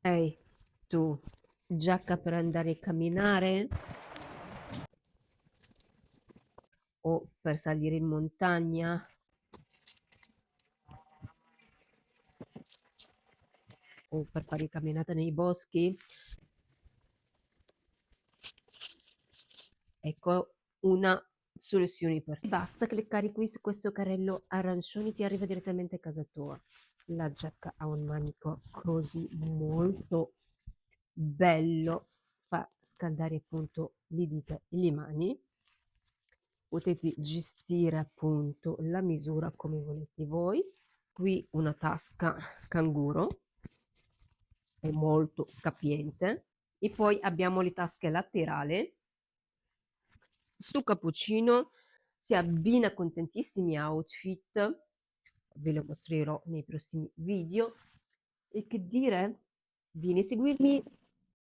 Ehi, tu, giacca per andare a camminare o per salire in montagna o per fare camminata nei boschi? Ecco una soluzione per te. Basta cliccare qui su questo carrello arancione, ti arriva direttamente a casa tua. La giacca ha un manico così molto bello, fa scaldare appunto le dita e le mani. Potete gestire appunto la misura come volete voi. Qui una tasca canguro, è molto capiente. E poi abbiamo le tasche laterali. Sto cappuccino si abbina con tantissimi outfit, ve lo mostrerò nei prossimi video. E che dire? Vieni a seguirmi